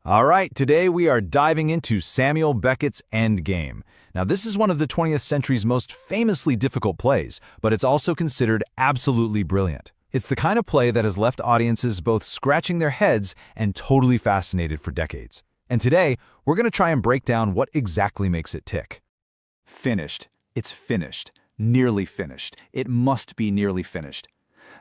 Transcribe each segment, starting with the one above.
All right, today we are diving into Samuel Beckett's Endgame. Now, this is one of the 20th century's most famously difficult plays, but it's also considered absolutely brilliant. It's the kind of play that has left audiences both scratching their heads and totally fascinated for decades. And today, we're going to try and break down what exactly makes it tick. Finished. It's finished. Nearly finished. It must be nearly finished.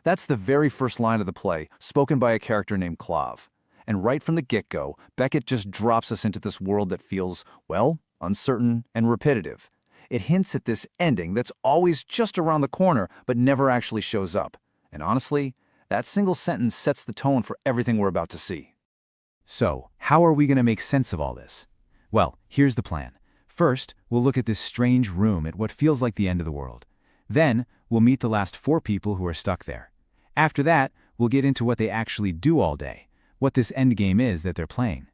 That's the very first line of the play, spoken by a character named Clav. And right from the get-go, Beckett just drops us into this world that feels, well, uncertain and repetitive. It hints at this ending that's always just around the corner but never actually shows up. And honestly, that single sentence sets the tone for everything we're about to see. So, how are we going to make sense of all this? Well, here's the plan. First, we'll look at this strange room at what feels like the end of the world. Then, we'll meet the last 4 people who are stuck there. After that, we'll get into what they actually do all day, what this endgame is that they're playing.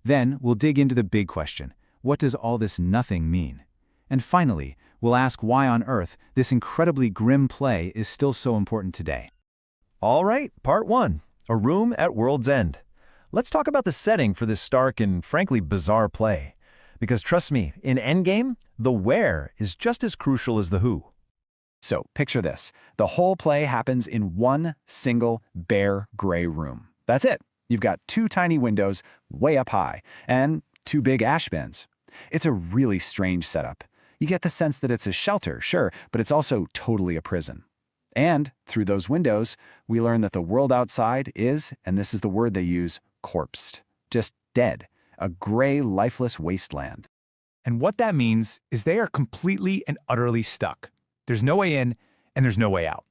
Then, we'll dig into the big question: what does all this nothing mean? And finally, we'll ask why on earth this incredibly grim play is still so important today. All right, part 1, A Room at World's End. Let's talk about the setting for this stark and frankly bizarre play. Because trust me, in Endgame, the where is just as crucial as the who. So, picture this. The whole play happens in one single, bare, gray room. That's it. You've got 2 tiny windows way up high and 2 big ash bins. It's a really strange setup. You get the sense that it's a shelter, sure, but it's also totally a prison. And through those windows, we learn that the world outside is, and this is the word they use, corpsed. Just dead. A gray, lifeless wasteland. And what that means is they are completely and utterly stuck. There's no way in, and there's no way out.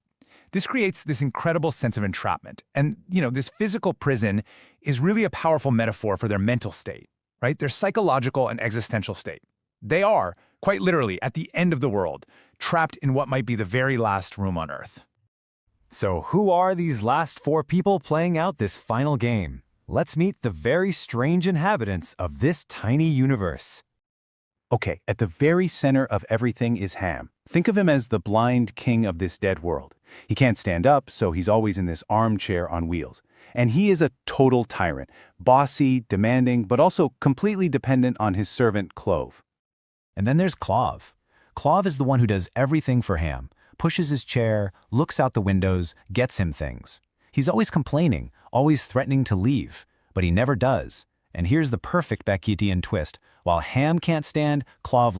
This creates this incredible sense of entrapment. And, this physical prison is really a powerful metaphor for their mental state, right? Their psychological and existential state. They are, quite literally, at the end of the world, trapped in what might be the very last room on Earth. So who are these last 4 people playing out this final game? Let's meet the very strange inhabitants of this tiny universe. Okay, at the very center of everything is Ham. Think of him as the blind king of this dead world. He can't stand up, so he's always in this armchair on wheels. And he is a total tyrant, bossy, demanding, but also completely dependent on his servant Clove. And then there's Clav. Clav is the one who does everything for Ham, pushes his chair, looks out the windows, gets him things. He's always complaining, always threatening to leave, but he never does. And here's the perfect Beckettian twist. While Ham can't stand, Clav